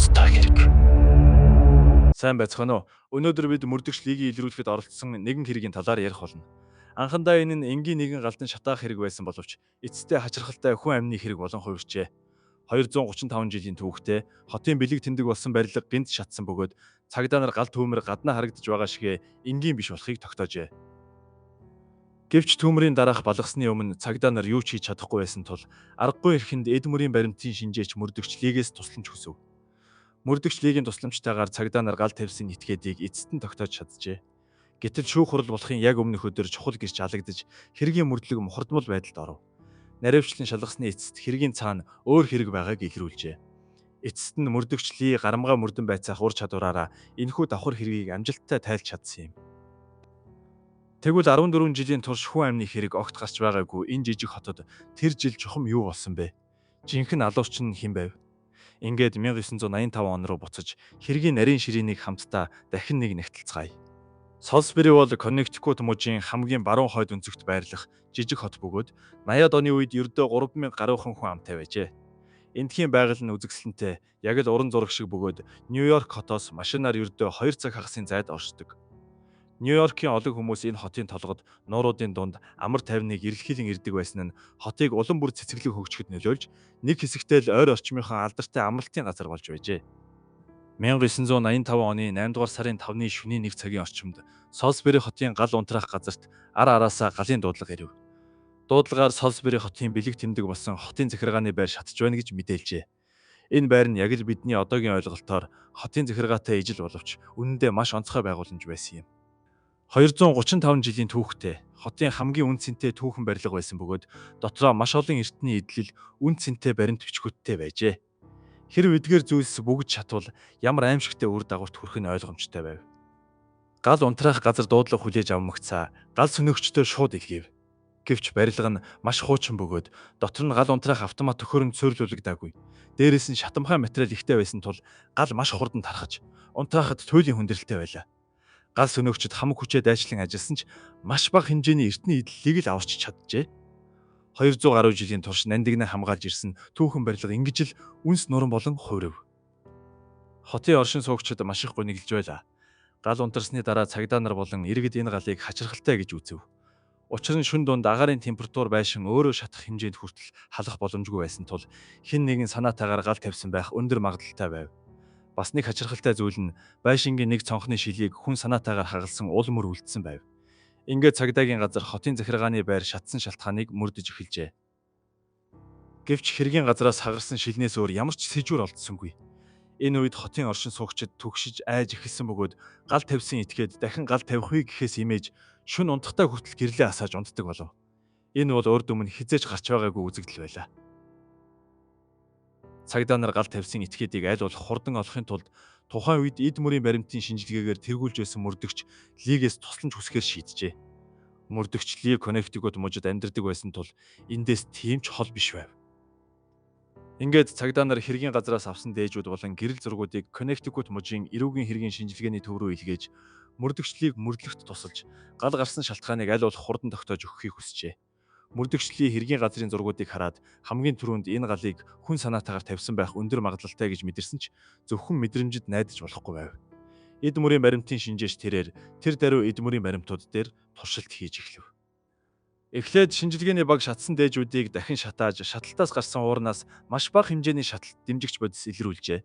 ноцтой хэрэг. Сайн байцгаана уу? Өнөөдөр бид мөрдөгч лигийг илрүүлэхэд оролцсон нэгэн хэргийн талаар ярих болно. Анхандаа энэ нь энгийн нэгэн галдан шатаах хэрэг байсан боловч эцэстээ хачирхалтай хүн амны хэрэг болон хувирчээ. 235 жилийн түүхтэй хотын бэлэг тэмдэг болсон барилга гинт шатсан бөгөөд цагдаа нар гал түүмэр гаднаа харагдаж байгаа шигэ энгийн биш болохыг тогтоожээ. Гэвч түүмрийн дараах балгасны өмнө цагдаа нар юу ч хийж чадахгүй байсан тул аргагүй эрхэнд эд мөрийн баримтын шинжээч мөрдөгч лигээс тусламж хүсв. Мөрдөгч лигийн тусламжтайгаар цагдаа нар гал тавьсан этгээдийг эцэст нь тогтоож чаджээ. Гэтэл шүүх хурал болохын яг өмнөх өдөр чухал гэрч алагдаж хэргийн мөрдлөг мухардмал байдалд оров. Наривчлан шалгасны эцэст хэргийн цаана өөр хэрэг байгааг илрүүлжээ. Эцэст нь мөрдөгч ли гарамгаа мөрдөн байцаах ур чадвараараа энэхүү давхар хэргийг амжилттай тайлж чадсан юм. Тэгвэл 14 жилийн турш хүн амны хэрэг огт гарч байгаагүй энэ жижиг хотод тэр жил чухам юу болсон бэ? Жинхэнэ алуурч нь хэн байв? Ингээд 1985 он руу буцаж хэргийн нарийн ширээнийг хамтдаа дахин нэг нэгтэлцгаая. Солсбери бол Коннектикут мужийн хамгийн баруун хойд өнцөгт байрлах жижиг хот бөгөөд 80-ад оны үед ердөө 3000 гаруйхан хүн амтай байжээ. Эндхийн байгаль нь үзэсгэлэнтэй яг л уран зураг шиг бөгөөд Нью-Йорк хотоос машинаар ердөө 2 цаг хагасын зайд оршдог. Нью-Йоркийн олон хүмүүс энэ хотын толгод нууруудын дунд амар тайвныг эрэлхийлэн ирдэг байсан нь хотыг улам бүр цэцэрлэг хөгжөхөд нөлөөлж нэг хэсэгтээ л ойр орчмынхон алдартай амралтын газар болж байжээ. 1985 оны 8 дугаар сарын 5-ны шөнийн 1 цагийн орчимд Солсбери хотын гал унтраах газарт араасаа галын дуудлага ирэв. Дуудлагаар Солсбери хотын бэлэг тэмдэг болсон хотын захиргааны байр шатж байна гэж мэдээлжээ. Энэ байр нь яг л бидний одоогийн ойлголтоор хотын захиргаатай ижил боловч үнэндээ маш онцгой байгууламж байсан юм. 235 жилийн түүхтэй хотын хамгийн үн цэнтэй түүхэн барилга байсан бөгөөд дотроо маш олон эртний эдлэл үн цэнтэй баримт бичгүүттэй байжээ. Хэрэв эдгээр зүйлс бүгд шатвал ямар аимшигтай үр дагаварт хүрэх нь ойлгомжтой байв. Гал унтраах газар дуудлага хүлээж авмагцаа гал сөнөгчдөө шууд илгээв. Гэвч барилга нь маш хуучин бөгөөд дотор нь гал унтраах автомат төхөөрөмж суйрлуулагдаагүй. Дээрээс нь шатамхай материал ихтэй байсан тул гал маш хурдан тархаж унтраахад туйлын хүндрэлтэй байлаа. Гал сөнөгчд хамаг хүчээ дайчлан ажилласан ч маш бага хэмжээний эртний эдлэлийг л аварч чаджээ. 200 гаруй жилийн турш нандинаа хамгаалж ирсэн түүхэн барилга ингэж л үнс нуран болон хувирв. Хотын оршин суугчид маш их гуниглж байлаа. Гал унтарсны дараа цагдаа нар болон иргэд энэ галыг хачирхалтай гэж үзэв. Учир нь шөнө дунд агаарын температур байшин өөрөө шатах хэмжээнд хүртэл халах боломжгүй байсан тул хэн нэгэн санаатаагаар гал тавьсан байх өндөр магадлалтай байв. Бас нэг хачирхалтай зүйл нь байшингийн нэг цонхны шилийг хүн санаатаагаар хагалсан ул мөр үлдсэн байв. Ингээд цагдаагийн газар хотын захиргааны байр шатсан шалтгааныг мөрдөж эхэлжээ. Гэвч хэргийн газараас хагарсан шилнээс өөр ямар ч сэжүүр олдсонгүй. Энэ үед хотын оршин суугчид түгшиж айж эхэлсэн бөгөөд гал тавьсан этгээд дахин гал тавихыг гэхээс имэж шүн унтахтай хүртэл гэрлээ асааж унтдаг болов. Энэ бол урд өмнө хизээж гарч байгаагүй үзэгдэл байлаа. Цагдаа нар гал тавьсан этгээдийг аль болох хурдан олохын тулд тухайн үед эд мөрийн баримтын шинжилгээгээр тэргүүлж байсан мөрдөгч лигээс тусламж хүсгээр шийджээ. Мөрдөгч лиг Коннектикут мужид амьдардаг байсан тул эндээс тийм ч хол биш байв. Ингээд цагдаа нар хэргийн газараас авсан дээжүүд болон гэрэл зургуудыг Коннектикут мужийн эрүүгийн хэргийн шинжилгээний төв рүү илгээж мөрдөгч лиг мөрдлөгт тусалж гал гарсан шалтгааныг аль болох хурдан тогтоож өгөхийг хүсжээ. Мөрдөгчлийн хэргийн газрын зургуудыг хараад хамгийн түрүүнд энэ галыг хүн санаатаагаар тавьсан байх өндөр магадлалтай гэж мэдэрсэн ч зөвхөн мэдрэмжид найдаж болохгүй байв. Эд мөрийн баримтын шинжээч тэрээр тэр даруй эд мөрийн баримтууд дээр туршилт хийж эхлэв. Эхлээд шинжилгээний баг шатсан дээжүүдийг дахин шатааж шаталтаас гарсан уурнаас маш бага хэмжээний шаталт дэмжигч бодис илрүүлжээ.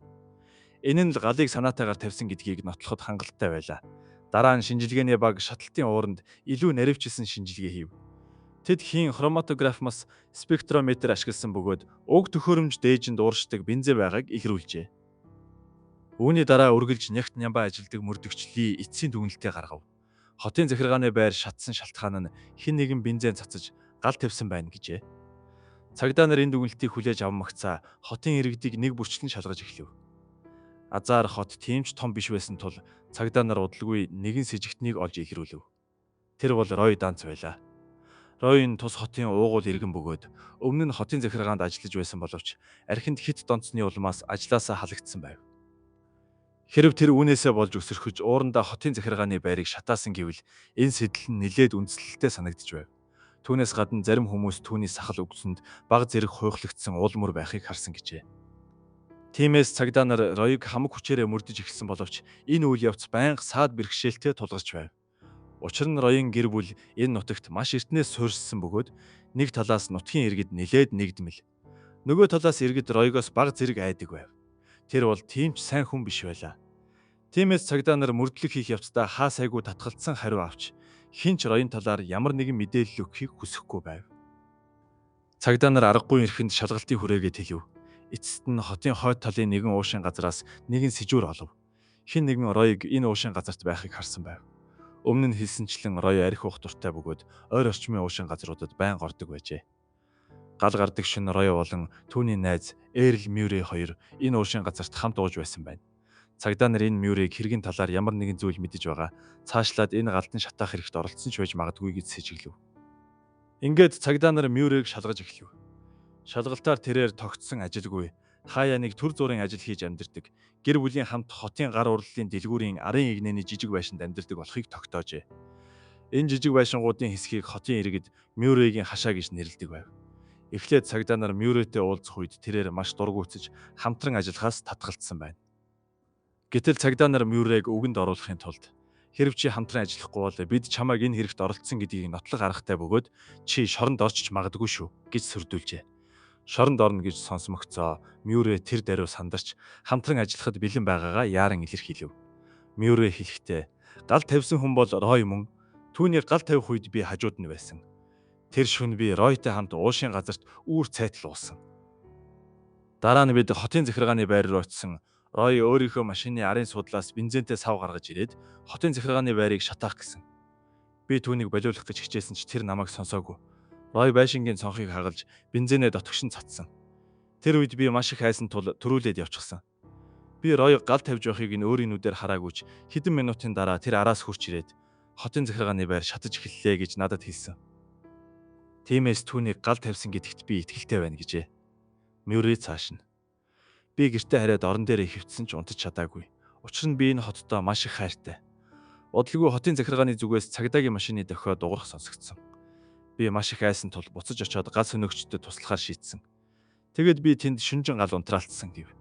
Энэ нь л галыг санаатаагаар тавьсан гэдгийг нотлоход хангалттай байлаа. Дараа нь шинжилгээний баг шаталтын ууранд илүү наривчилсан шинжилгээ хийв. Тэд хийн хроматографмас спектрометр ашигласан бөгөөд уг төхөөрөмж дээжинд ууршдаг бензин байгааг илрүүлжээ. Үүний дараа үргэлж нягт нямбаа ажилдаг мөрдөгчлийн эцсийн дүгнэлтээ гаргав. Хотын захиргааны байр шатсан шалтгаан нь хэн нэгэн бензин цацаж гал тавьсан байна гэжээ. Цагдаа нар энэ дүгнэлтийг хүлээж авмагцаа хотын иргэдийг нэг бүрчлэн шалгаж эхлэв. Азар хот тийм ч том биш байсан тул цагдаа нар удалгүй нэгэн сэжигтнийг олж илрүүлв. Тэр бол Рой Данц байлаа. Ройн тус хотын уугуул иргэн бөгөөд өмнө нь хотын захиргаанд ажиллаж байсан боловч архинд хит донцны улмаас ажлаасаа халагдсан байв. Хэрэв тэр үүнээсээ болж өсөрхөж уурандаа хотын захиргааны байрыг шатаасан гэвэл энэ сэтэл нь нэлээд үндслэлтэй санагдж байв. Түүнээс гадна зарим хүмүүс түүний сахал өгсөнд баг зэрэг хуйхлагдсан уул мөр байхыг харсан гэжээ. Тиймээс цагдаа нар Роёг хамаг хүчээрээ мөрдөж эхэлсэн боловч энэ үйл явц байнга саад бэрхшээлтэй тулгарч байв. Учир нь Роён гэр бүл энэ нутагт маш эртнээс суурьшсан бөгөөд нэг талаас нутгийн иргэд нилээд нэгдмэл. Нөгөө талаас иргэд Роёгоос бага зэрэг айдаг байв. Тэр бол тийм ч сайн хүн биш байлаа. Тиймээс цагдаа нар мөрдлөг хийх явцдаа хаа сайгүй татгалцсан хариу авч хинч Роён талаар ямар нэгэн мэдээлэл өгөхийг хүсэхгүй байв. Цагдаа нар аргагүй ирэхэнд шалгалтын хүрээгээ тэлв. Эцэст нь хотын хойд талын нэгэн уушин газраас нэгэн сэжүүр олов. Хэн нэгэн Роёг энэ уушин газарт байхыг харсан байв. Өмнө нь хэлсэнчлэн Роё арх уух дуртай бөгөөд ойр орчмын уушин газруудад байнга ордог байжээ. Гал гардаг шөнө Роё болон түүний найз Эрл Мюррей хоёр энэ уушин газарт хамт ууж байсан байна. Цагдаа нар энэ Мюррейг хэргийн талаар ямар нэгэн зүйл мэдэж байгаа. Цаашлаад энэ галдан шатаах хэрэгт оролцсон ч байж магадгүй гэж сэжиглэв. Ингээд цагдаа нар Мюррейг шалгаж эхлэв. Шалгалтаар тэрээр тогтсон ажилгүй хаяа нэг төр зүрийн ажил хийж амьдардаг. Гэр бүлийн хамт хотын гар урлалын дэлгүүрийн арын игнэний жижиг байшинд амьдардаг болохыг тогтоожээ. Энэ жижиг байшингуудын хэсгийг хотын иргэд Мюррейгийн хашаа гэж нэрлэдэг байв. Эхлээд цагдаа нар Мюррейтэй уулзах үед тэрээр маш дургуутсаж хамтран ажиллахаас татгалцсан байна. Гэтэл цагдаа нар Мюррейг үгэнд оруулахын тулд "Хэрв чи хамтран ажиллахгүй бол бид чамайг энэ хэрэгт оролцсон гэдгийг нотлох аргатай бөгөөд чи шоронд орчиж магадгүй шүү" гэж сөрдүүлжээ. Шоронд орно гэж сонсмогцоо Мюррей тэр даруй сандарч хамтран ажиллахад бэлэн байгаагаа яаран илэрхийлв. Мюррей хэлэхдээ "Гал тавьсан хүн бол Рой мөн. Түүний гал тавих үед би хажууд нь байсан. Тэр шөнө би Ройтой хамт уушин газарт үүр цайтал уусан. Дараа нь бид хотын захиргааны байр руу очисон. Рой өөрийнхөө машины арын судлаас бензинтэй сав гаргаж ирээд хотын захиргааны байрыг шатаах гэсэн. Би түүнийг болиулах гэж хичээсэн ч тэр намайг сонсоогүй. Рой байшингийн цонхыг хагалж бензинээ дотгошин цацсан. Тэр үед би маш их айсан тул төрүүлээд явчихсан. Би Рой гал тавьж байхыг нь өөрийн нүдээр хараагүй ч хэдэн минутын дараа тэр араас хурч ирээд хотын захиргааны байр шатаж эхэллээ гэж надад хэлсэн. Тиймээс түүнийг гал тавьсан гэдэгт би итгэлтэй байна" гэжээ. Мюррей цааш нь "Би гэртээ хараад орон дээрээ хөвтсөн ч унтаж чадаагүй. Учир нь би энэ хоттой маш их хайртай. Удалгүй хотын захиргааны зүгээс цагдаагийн машины дохио дуурах сонсогдсон. Би маш их айсан тул буцаж очиод гал сөнөгчдөд туслахаар шийдсэн. Тэгэд би тэнд шүнжин гал унтраалтсан" гэв.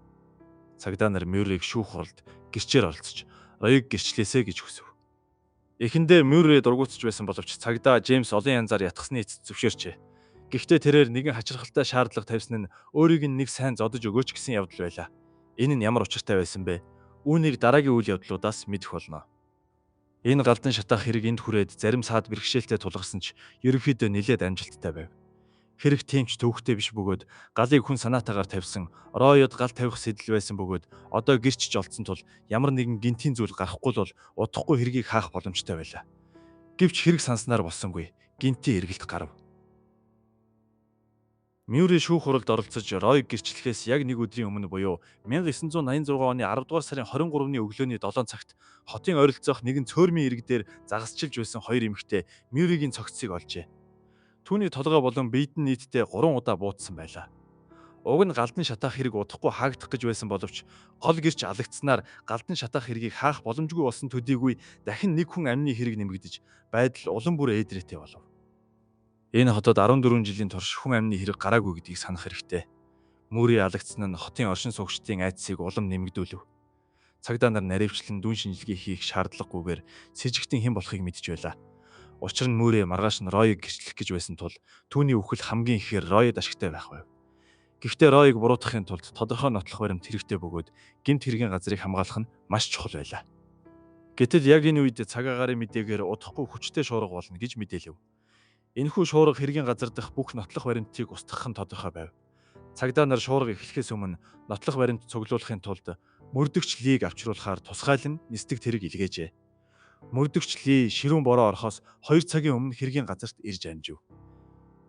Цагдаа нар Мюррейг шүүх хуралд гэрчээр оролцож Роёг гэрчлээсэ гэж хүсв. Эхэндээ Мюррей дургуутсаж байсан боловч цагдаа Джеймс олон янзаар ятгсны эцэст зөвшөөрчээ. Гэхдээ тэрээр нэгэн хачирхалтай шаардлага тавьсан нь өөрийг нэг сайн зодож өгөөч гэсэн явдал байлаа. Энэ нь ямар учиртай байсан бэ? Үүнийг дараагийн үйл явдлуудаас мэдэх болно. Энэ галдан шатаах хэрэг энд хүрээд зарим саад бэрхшээлтэй тулгарсан ч ерөнхийдөө нэлээд амжилттай байв. Хэрэг тэмч төвхтэй биш бөгөөд галыг хүн санаатаагаар тавьсан, Ройод гал тавих сэдэл байсан бөгөөд одоо гэрчж олдсон тул ямар нэгэн гинтийн зүйл гарахгүй бол удахгүй хэргийг хаах боломжтой байлаа. Гэвч хэрэг санснаар болсонгүй, гинтийн эргэлт гарав. Мюррей шүүх хуралд оролцож Ройг гэрчлэхээс яг нэг өдрийн өмнө буюу 1986 оны 10 дугаар сарын 23-ны өглөөний 7 цагт хотын ойролцоох нэгэн цөөрмийн иргэдээр загасчилж байсан хоёр эмэгтэй Мюррейгийн цогцсыг олжээ. Түүний толгой болон биед нь нийтдээ 3 удаа буутсан байлаа. Уг нь галдан шатаах хэрэг удахгүй хаагдах гэж байсан боловч гол гэрч алагдсанаар галдан шатаах хэргийг хаах боломжгүй болсон төдийгүй дахин нэг хүн амны хэрэг нэмэгдэж байдал улам бүр ээдрээтэй болов. Энэ хотод 14 жилийн турш хүн амны хэрэг гараагүй гэдгийг санах хэрэгтэй. Мюррей алагдсан нь хотын оршин суугчдын айдсыг улам нэмэгдүүлв. Цагдаа нар наривчлан дүн шинжилгээ хийх шаардлагагүйгээр с ิจ гтэн хэн болохыг мэдж байлаа. Учир нь Мюррей маргааш нь Ройг гэрчлэх гэж байсан тул түүний үхэл хамгийн ихээр Ройд ашигтай байх байв. Гэхдээ Ройг буруутгахын тулд тодорхой нотлох баримт хэрэгтэй бөгөөд гэмт хэргийн газрыг хамгаалах нь маш чухал байлаа. Гэтэл яг энэ үед цаг агаарын мэдээгээр удахгүй хүчтэй шуурга болно гэж мэдээлв. Энэхүү шуурга хэргийн газар дах бүх нотлох баримтыг устгах нь тодорхой байв. Цагдаа нар шуурга эхлэхээс өмнө нотлох баримт цуглуулахын тулд мөрдөгч Лиг авчруулахаар тусгайлан нисдэг тэрэг илгээжээ. Мөрдөгч Ли ширүүн бороо орохоос 2 цагийн өмнө хэргийн газарт ирж амжив.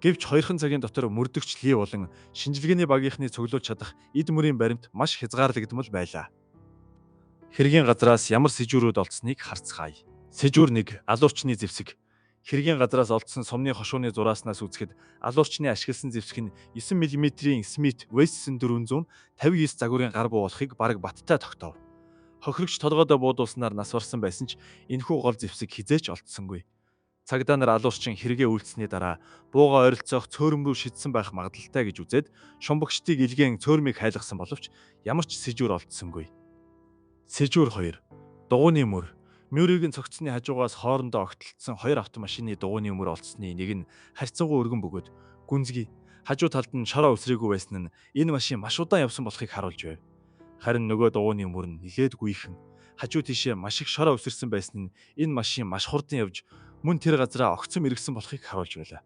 Гэвч 2 цагийн дотор мөрдөгч Ли болон шинжилгээний багийнхны цуглуулж чадах эд мөрийн баримт маш хязгаарлагдмал байлаа. Хэргийн газраас ямар сэжүүрүүд олдсныг харцгаая. Сэжүүр 1: алуурчны зэвсэг. Хэргийн газраас олдсон сумны хошууны зурааснаас үзэхэд алуурчны ашигласан зэвсэг нь 9 мм-ийн Смит Wesson 459 загварын гар буу болохыг бараг баттай тогтоов. Хохирогч толгойдоо буудуулснаар нас барсан байсан ч энэхүү гол зэвсэг хизээч олдсонгүй. Цагдаа нар алуурчин хэрэгээ үйлдсэний дараа бууга ойролцоох цөөрөм рүү шидсэн байх магадлалтай гэж үзээд шумбагчдыг илгээн цөөрмийг хайлгасан боловч ямар ч сэжүүр олдсонгүй. Сэжүүр 2. Дугуйны мөр. Мөрийг цогцсны хажуугаас хоорондоо огтлцсон хоёр автомашины дугуйны мөр олдсны нэг нь харьцангуй өргөн бөгөөд гүнзгий хажуу талд нь шороо өсрээгүй байсан нь энэ машин маш удаан явсан болохыг харуулж байв. Харин нөгөө дугуйны мөр нь нилээд гүйхэн хажуу тийшээ маш их шороо өсөрсөн байсан нь энэ машин маш хурдан явж мөн тэр газараа огцом иргэсэн болохыг харуулж байлаа.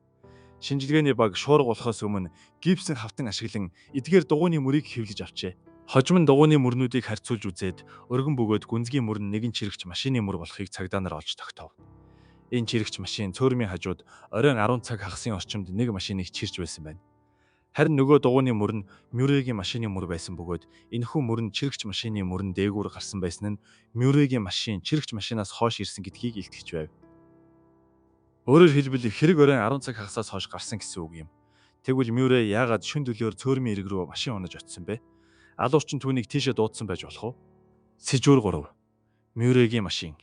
Шинжилгээний баг шуурга болохоос өмнө гипсэн хавтан ашиглан эдгээр дугуйны мөрийг хэвлэж авчээ. Хожим нь дугуйны мөрнүүдийг харьцуулж үзээд өргөн бөгөөд гүнзгий мөр нь нэгэн чирэгч машины мөр болохыг цагдаа нар олж тогтоов. Энэ чирэгч машин цөөрмийн хажууд оройн 10 цаг хагасын орчимд нэг машиныг чирч байсан байна. Харин нөгөө дугуйны мөр нь Мюррейгийн машины мөр байсан бөгөөд энэхүү мөр нь чирэгч машины мөрөн дээгүүр гарсан байсан нь Мюррейгийн машин чирэгч машинаас хойш ирсэн гэдгийг илтгэж байв. Өөрөөр хэлбэл хэрэг оройн 10 цаг хагасаас хойш гарсан гэсэн үг юм. Тэгвэл Мюррей яагаад шүн төлөөр цөөрмийн ирэг рүү машин унаж очсон бэ? Алуурчин түүнийг тийшээ дуудсан байж болох уу? Сэжүүр 3. Мюррейгийн машин.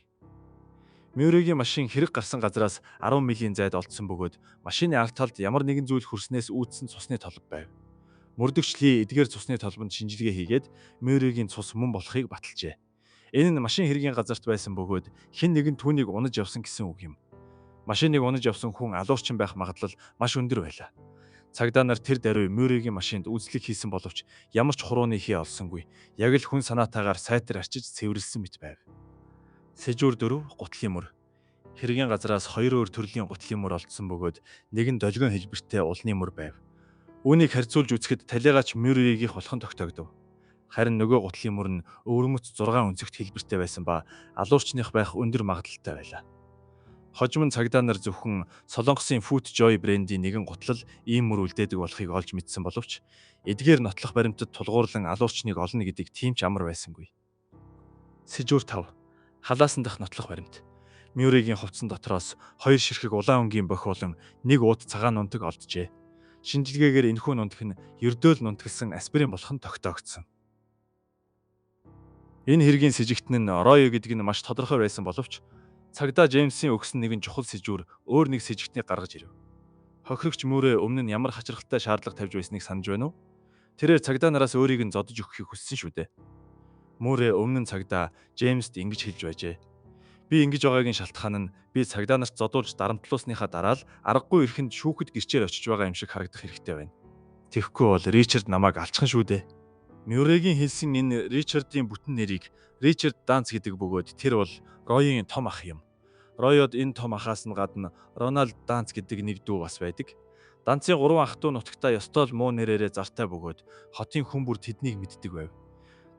Мюррейгийн машин хэрэг гарсан газараас 10 милийн зайд олдсон бөгөөд машины ард талд ямар нэгэн зүйл хүрснээс үүдсэн цусны толб байв. Мөрдөгч Ли эдгээр цусны толбонд шинжилгээ хийгээд Мюррейгийн цус мөн болохыг баталжээ. Энэ нь машин хэргийн газарт байсан бөгөөд хэн нэгэн түүнийг унаж явсан гэсэн үг юм. Машиныг унаж явсан хүн алуурчин байх магадлал маш өндөр байлаа. Цагдаа нар тэр даруй Мюррейгийн машинд үзлэг хийсэн боловч ямар ч хурууны хий олсонгүй. Яг л хүн санаатаагаар сайтар арчиж цэвэрлсэн мэт байв. Сэжүүр 4. Гутлын мөр. Хэргийн газараас хоёр өөр төрлийн гутлын мөр олдсон бөгөөд нэг нь долгион хэлбэртэй улны мөр байв. Үүнийг харьцуулж үзэхэд талигаач Мюррейгийнх болох нь тогтоогдов. Харин нөгөө гутлын мөр нь өвөрмөц 6 өнцөгт хэлбэртэй байсан ба алуурчных байх өндөр магадлалтай байлаа. Хожим нь цагдаа нар зөвхөн Солонгосын Foot Joy брендийн нэгэн гутлал ийм мөр үлдээдэг болохыг олж мэдсэн боловч эдгээр нотлох баримтад тулгуурлан алуурчныг олно гэдгийг тийм ч амар байсангүй. Сэжүүр 5. Халаасан дах нотлох баримт. Мюррейгийн хувцсан дотроос хоёр ширхэг улаан өнгийн бохи болон нэг ууд цагаан нунтаг олджээ. Шинжилгээгээр энэхүү нунтаг нь ердөөл нунтагсан аспирин болох нь тогтоогдсон. Энэ хэргийн сэжигтэн нь Ройо гэдэг нь маш тодорхой байсан боловч цагдаа Джеймсийн өгсөн нэгэн чухал сэжүүр өөр нэг сэжигтнийг гаргаж ирв. Хохирогч Мюррей өмнө нь ямар хачирхалтай шаардлага тавьж байсныг санаж байна уу? Тэрээр цагдаа нараас өөрийг нь зодож өгөхийг хүссэн шүү дээ. Мюррей өмнө нь цагдаа Джеймсд ингэж хэлж байжээ. Би ингэж байгаагийн шалтгаан нь би цагдаа нарт зодуулж дарамтлуулсныхаа дараа л аргагүй эрхэнд шүүхэд гэрчээр очиж байгаа юм шиг харагдах хэрэгтэй байна. Тэгэхгүй бол Ричард намайг алчхан шүү дээ. Мюррейгийн хэлсэн энэ Ричардын бүтэн нэрийг Ричард Данц гэдэг бөгөөд тэр бол Ройын том ах юм. Ройод энэ том ахаас нь гадна Рональд Данц гэдэг нэг дүү бас байдаг. Данцын 3 ах トゥ нутагтаа ёстой л муу нэрээрээ зартай бөгөөд хотын хүн бүр тэднийг мэддэг байв.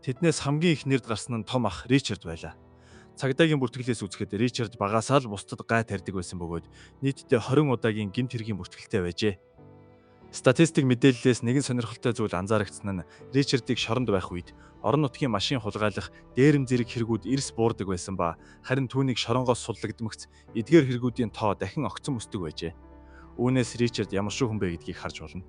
Тэднээс хамгийн их нэрд гарсан нь том ах Ричард байлаа. Цагдаагийн бүртгэлээс үзэхэд Ричард багасаа л бусдад гай тарьдаг байсан бөгөөд нийтдээ 20 удаагийн гэмт хэргийн бүртгэлтэй байжээ. Статистик мэдээллээс нэгэн сонирхолтой зүйл анзаарагдсан нь Ричардыг шоронд байх үед орон нутгийн машин хулгайлах дээрэм зэрэг хэрэгүүд эрс буурдаг байсан ба харин түүнийг шоронгоос судлагдмагц эдгээр хэрэгүүдийн тоо дахин огцом өсдөг байжээ. Үүнээс Ричард ямар шүү хүн бэ гэдгийг харж болно.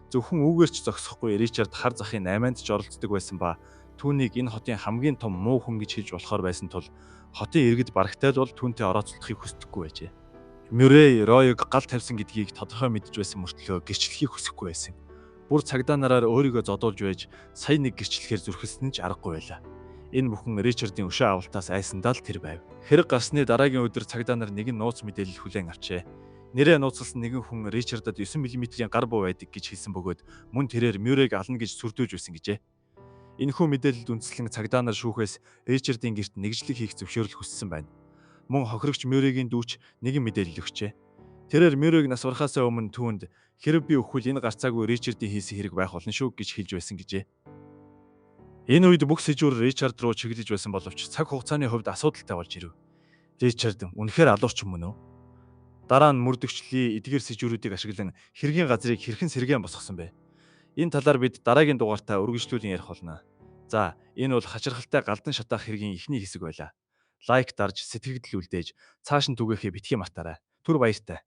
Зөвхөн үүгээр ч зогсохгүй Ричард хар захын 8-нд ч оролцдог байсан ба түүнийг энэ хотын хамгийн том муу хүн гэж хэлж болохоор байсан тул хотын иргэд барагтай л бол түүнтэй орооцолдохыг хүсдэггүй байжээ. Мюррей Ройг гал тавьсан гэдгийг тодорхой мэдж байсан мөртлөө гэрчлэхийг хүсэхгүй байсан. Бүр цагдаа нараар өөрийгөө зодуулж байж сая нэг гэрчлэхээр зүрхэлсэн ч аргагүй байлаа. Энэ бүхэн Ричардын өшөө авалтаас айсандаа л тэр байв. Хэрэг гарсны дараагийн өдөр цагдаа нар нэгэн нууц мэдээлэл хүлээн авчээ. Нэрээ нууцлсан нэгэн хүн Ричардад 9 мм-ийн гар буу байдаг гэж хэлсэн бөгөөд мөн тэрээр Мюррейг ална гэж сүрдөөж байсан гэжээ. Энэхүү мэдээлэлд үндэслэн цагдаа нар шүүхээс Ричардын гэрт нэгжлэг хийх зөвшөөрөл хүссэн байна. Мөн хохирогч Мюррейгийн дүүч нэгэн мэдээлэл өгчээ. Тэрээр Мюррейг нас барахаасаа өмнө түүнд "Хэрэв би өвхвөл энэ гарцаагүй Ричардын хийсэн хэрэг байх болно шүү" гэж хэлж байсан гэжээ. Энэ үед бүх сэжүүр Ричард руу чиглэж байсан боловч цаг хугацааны хувьд асуудалтай болж ирв. Ричард үнэхээр алуурч мөн үү? Дараа нь мөрдөгч Ли эдгээр сэжүүрүүдийг ашиглан хэргийн газрыг хэрхэн сэргээн босгосон бэ? Энэ талаар бид дараагийн дугаартаа үргэлжлүүлэн ярих болно. За, энэ бол хачирхалтай галдан шатаах хэргийн эхний хэсэг байлаа. Лайк дарж, сэтгэгдэл үлдээж, цааш нь түгээхээ битгий мартаарай. Түр баяртай.